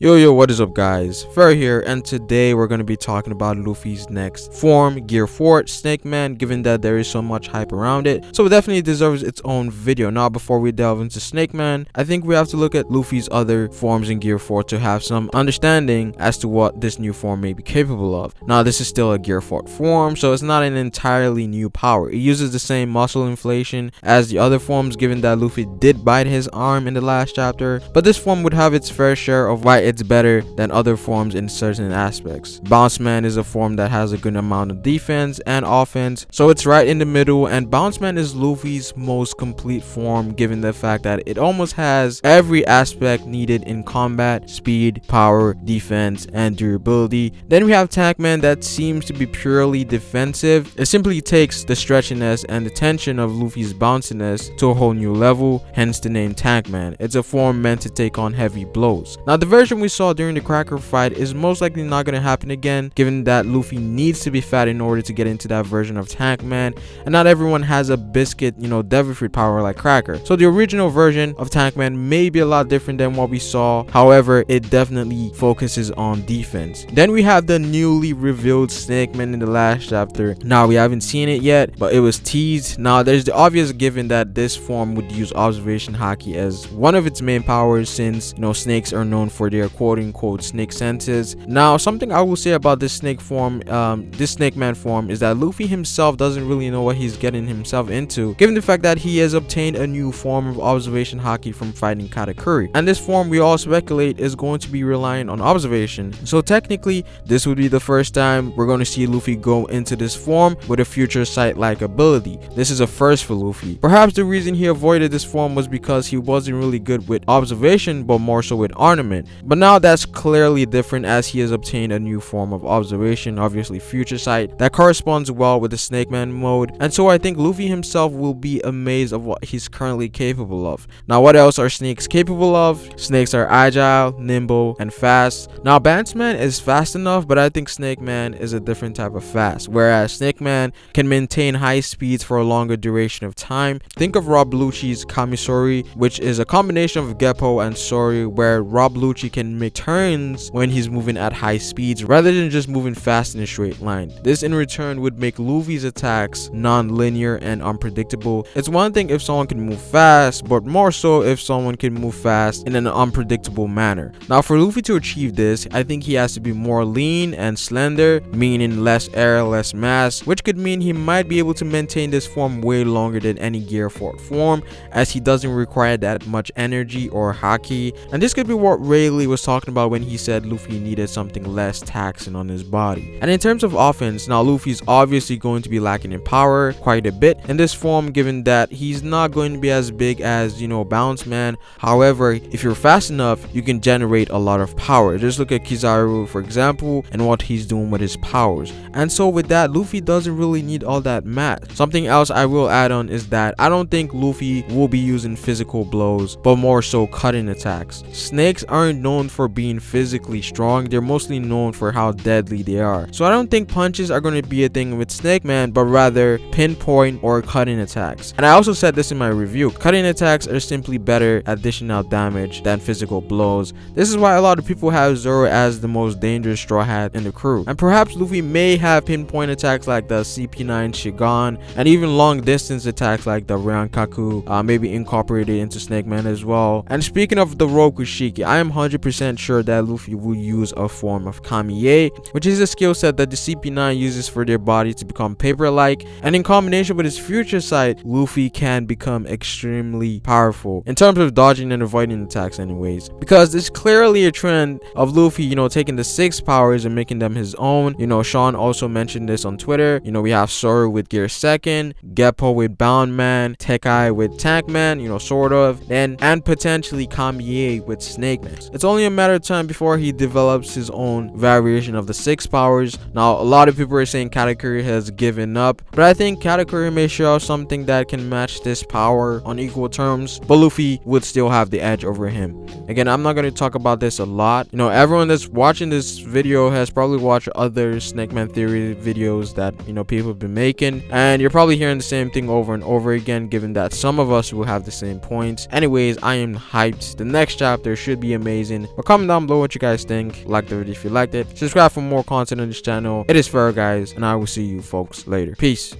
Yo, what is up guys? Ferro here, and today we're going to be talking about Luffy's next form, Gear 4, Snakeman, given that there is so much hype around it. So it definitely deserves its own video. Now before we delve into Snakeman, I think we have to look at Luffy's other forms in Gear 4 to have some understanding as to what this new form may be capable of. Now this is still a Gear 4 form, so it's not an entirely new power. It uses the same muscle inflation as the other forms, given that Luffy did bite his arm in the last chapter, but this form would have its fair share of why it's better than other forms in certain aspects. Bounce Man is a form that has a good amount of defense and offense, so it's right in the middle, and Bounce Man is Luffy's most complete form, given the fact that it almost has every aspect needed in combat: speed, power, defense, and durability. Then we have Tank Man that seems to be purely defensive. It simply takes the stretchiness and the tension of Luffy's bounciness to a whole new level, hence the name Tank Man. It's a form meant to take on heavy blows. Now the version we saw during the Cracker fight is most likely not going to happen again, given that Luffy needs to be fat in order to get into that version of Tank Man, and not everyone has a biscuit, devil fruit power like Cracker. So the original version of Tank Man may be a lot different than what we saw. However, it definitely focuses on defense. Then we have the newly revealed Snakeman in the last chapter. Now we haven't seen it yet, but it was teased. Now there's the obvious given that this form would use observation Haki as one of its main powers, since snakes are known for their quote-unquote snake senses. Now something I will say about this snake form, this Snakeman form, is that Luffy himself doesn't really know what he's getting himself into, given the fact that he has obtained a new form of observation Haki from fighting Katakuri, and this form we all speculate is going to be relying on observation. So technically this would be the first time we're going to see Luffy go into this form with a future sight like ability. This is a first for Luffy. Perhaps the reason he avoided this form was because he wasn't really good with observation, but more so with ornament. But now that's clearly different, as he has obtained a new form of observation, obviously future sight, that corresponds well with the Snakeman mode, and so I think Luffy himself will be amazed of what he's currently capable of. Now what else are snakes capable of? Snakes are agile, nimble, and fast. Now Bounce Man is fast enough, but I think Snakeman is a different type of fast, whereas Snakeman can maintain high speeds for a longer duration of time. Think of Rob Lucci's Kamisori, which is a combination of Geppo and Sori, where Rob Lucci can make turns when he's moving at high speeds rather than just moving fast in a straight line. This in return would make Luffy's attacks non-linear and unpredictable. It's one thing if someone can move fast, but more so if someone can move fast in an unpredictable manner. Now for Luffy to achieve this, I think he has to be more lean and slender, meaning less air, less mass, which could mean he might be able to maintain this form way longer than any Gear 4 form, as he doesn't require that much energy or Haki. And this could be what Rayleigh was talking about when he said Luffy needed something less taxing on his body. And in terms of offense, now Luffy's obviously going to be lacking in power quite a bit in this form, given that he's not going to be as big as Bounce Man. However, if you're fast enough, you can generate a lot of power. Just look at Kizaru for example and what he's doing with his powers. And so with that, Luffy doesn't really need all that math. Something else I will add on is that I don't think Luffy will be using physical blows, but more so cutting attacks. Snakes aren't known for being physically strong, they're mostly known for how deadly they are. So I don't think punches are going to be a thing with Snakeman, but rather pinpoint or cutting attacks. And I also said this in my review, cutting attacks are simply better at dishing out damage than physical blows. This is why a lot of people have Zoro as the most dangerous Straw Hat in the crew. And perhaps Luffy may have pinpoint attacks like the CP9 Shigan, and even long distance attacks like the Rankaku, maybe incorporated into Snakeman as well. And speaking of the Rokushiki, I am 100% sure that Luffy will use a form of Kamiye, which is a skill set that the CP9 uses for their body to become paper-like, and in combination with his future sight, Luffy can become extremely powerful in terms of dodging and avoiding attacks anyways, because there's clearly a trend of Luffy taking the 6 powers and making them his own. Sean also mentioned this on Twitter. We have Soru with Gear 2nd, Geppo with Bound Man, Tekai with Tank Man, sort of, and potentially Kamiye with Snakeman. It's only a matter of time before he develops his own variation of the 6 powers. Now a lot of people are saying Katakuri has given up, but I think Katakuri may show something that can match this power on equal terms, but Luffy would still have the edge over him. Again, I'm not going to talk about this a lot. Everyone that's watching this video has probably watched other Snakeman theory videos that people have been making, and you're probably hearing the same thing over and over again, given that some of us will have the same points. Anyways, I am hyped. The next chapter should be amazing. But comment down below what you guys think. Like the video if you liked it. Subscribe for more content on this channel. It is Ferro, guys, and I will see you folks later. Peace.